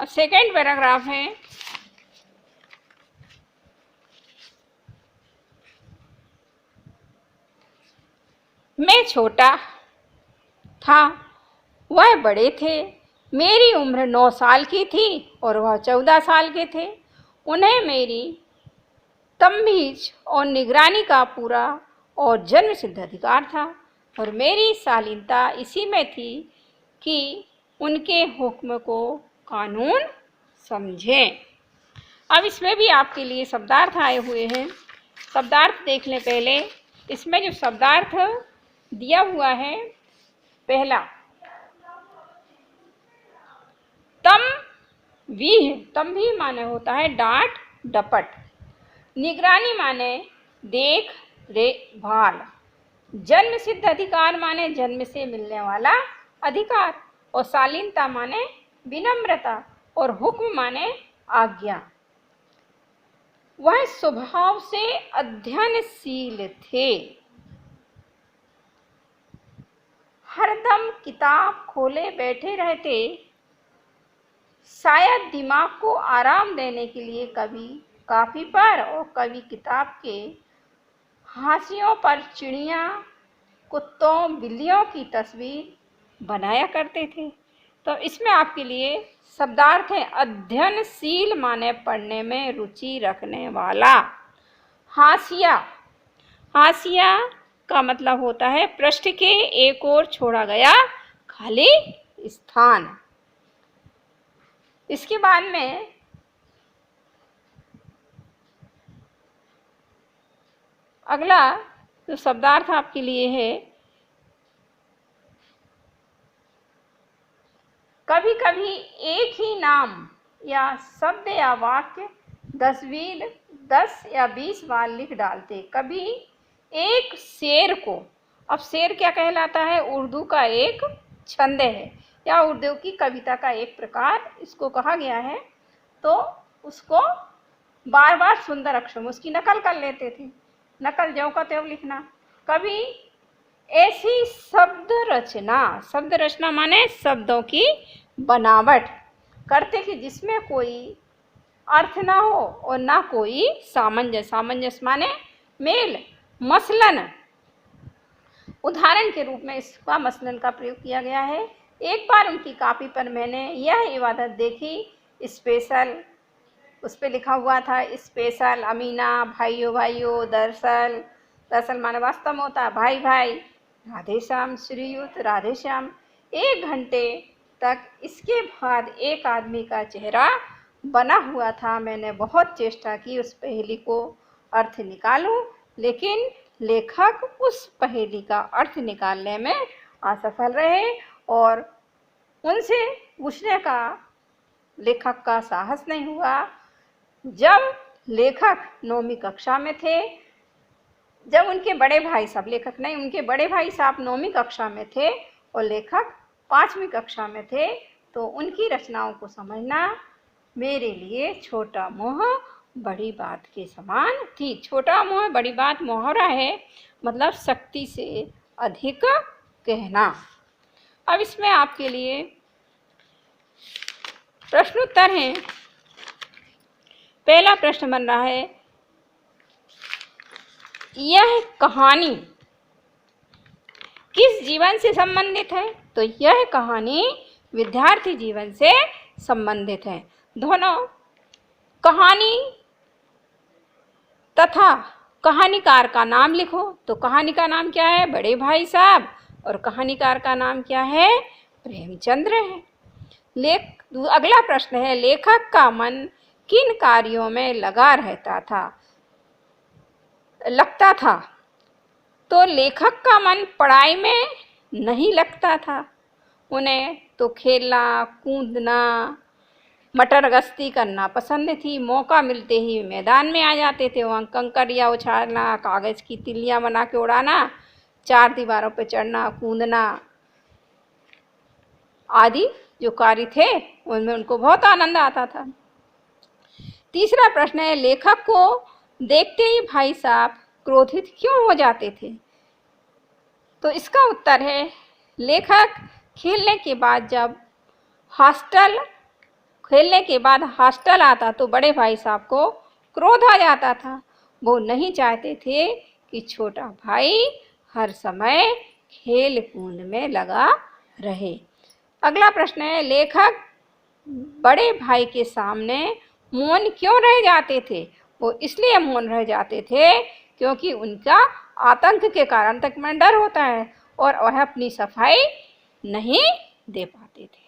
अब second paragraph है, मैं छोटा था, वह बड़े थे। मेरी उम्र 9 साल की थी और वह 14 साल के थे। उन्हें मेरी तमहीज और निगरानी का पूरा और जन्म सिद्ध अधिकार था और मेरी शालीनता इसी में थी कि उनके हुक्म को कानून समझें। अब इसमें भी आपके लिए शब्दार्थ आए हुए हैं। शब्दार्थ देख लें पहले। इसमें जो शब्दार्थ दिया हुआ है, पहला तम भी माने होता है डांट डपट। निगरानी माने देख रेख-भाल। जन्म सिद्ध अधिकार माने जन्म से मिलने वाला अधिकार। और शालीनता माने विनम्रता। और हुक्म माने आज्ञा। वह स्वभाव से अध्ययनशील थे, हरदम किताब खोले बैठे रहते। शायद दिमाग को आराम देने के लिए कभी काफी पर और कभी किताब के हाशियों पर चिड़िया, कुत्तों, बिल्लियों की तस्वीर बनाया करते थे। तो इसमें आपके लिए शब्दार्थ है, अध्ययनशील माने पढ़ने में रुचि रखने वाला। हाशिया, हाशिया का मतलब होता है पृष्ठ के एक ओर छोड़ा गया खाली स्थान। इसके बाद में अगला जो शब्दार्थ आपके लिए है, कभी कभी एक ही नाम या शब्द या वाक्य 10 या 20 बार लिख डालते। कभी एक शेर को, अब शेर क्या कहलाता है? उर्दू का एक छंद है या उर्दू की कविता का एक प्रकार इसको कहा गया है। तो उसको बार बार सुंदर अक्षर में उसकी नकल कर लेते थे। नकल ज्यों का त्यों लिखना। कभी ऐसी शब्द रचना माने शब्दों की बनावट करते कि जिसमें कोई अर्थ ना हो और ना कोई सामंजस्य। सामंजस्य माने मेल। मसलन, उदाहरण के रूप में इसका मसलन का प्रयोग किया गया है। एक बार उनकी कॉपी पर मैंने यह इबादत देखी, स्पेशल, उस पर लिखा हुआ था स्पेशल अमीना, भाइयों भाइयों, दरअसल माने वास्तव में होता भाई भाई, राधे श्याम श्रीयुत राधे श्याम। 1 घंटे तक इसके बाद एक आदमी का चेहरा बना हुआ था। मैंने बहुत चेष्टा की उस पहेली को अर्थ निकालूं, लेकिन लेखक उस पहेली का अर्थ निकालने में असफल रहे और उनसे पूछने का लेखक का साहस नहीं हुआ। जब लेखक 9वीं कक्षा में थे, जब उनके बड़े भाई साहब, लेखक नहीं, उनके बड़े भाई साहब 9वीं कक्षा में थे और लेखक 5वीं कक्षा में थे, तो उनकी रचनाओं को समझना मेरे लिए छोटा मोह बड़ी बात के समान थी। छोटा मोह बड़ी बात मुहावरा है, मतलब शक्ति से अधिक कहना। अब इसमें आपके लिए प्रश्नोत्तर हैं। पहला प्रश्न बन रहा है, यह कहानी किस जीवन से संबंधित है? तो यह कहानी विद्यार्थी जीवन से संबंधित है। दोनों कहानी तथा कहानीकार का नाम लिखो। तो कहानी का नाम क्या है? बड़े भाई साहब। और कहानीकार का नाम क्या है? प्रेमचंद्र है। अगला प्रश्न है, लेखक का मन किन कार्यों में लगता था? तो लेखक का मन पढ़ाई में नहीं लगता था। उन्हें तो खेलना, कूदना, मटर गश्ती करना पसंद थी। मौका मिलते ही मैदान में आ जाते थे। वहाँ कंकरिया उछालना, कागज की तिल्लियाँ बना के उड़ाना, 4 दीवारों पर चढ़ना, कूदना आदि जो कार्य थे उनमें उनको बहुत आनंद आता था। तीसरा प्रश्न है, लेखक को देखते ही भाई साहब क्रोधित क्यों हो जाते थे? तो इसका उत्तर है, लेखक खेलने के बाद जब हॉस्टल खेलने के बाद हॉस्टल आता तो बड़े भाई साहब को क्रोध आ जाता था। वो नहीं चाहते थे कि छोटा भाई हर समय खेल कूद में लगा रहे। अगला प्रश्न है, लेखक बड़े भाई के सामने मौन क्यों रह जाते थे? वो इसलिए मौन रह जाते थे क्योंकि उनका आतंक के कारण तक में डर होता है और वह अपनी सफाई नहीं दे पाते थे।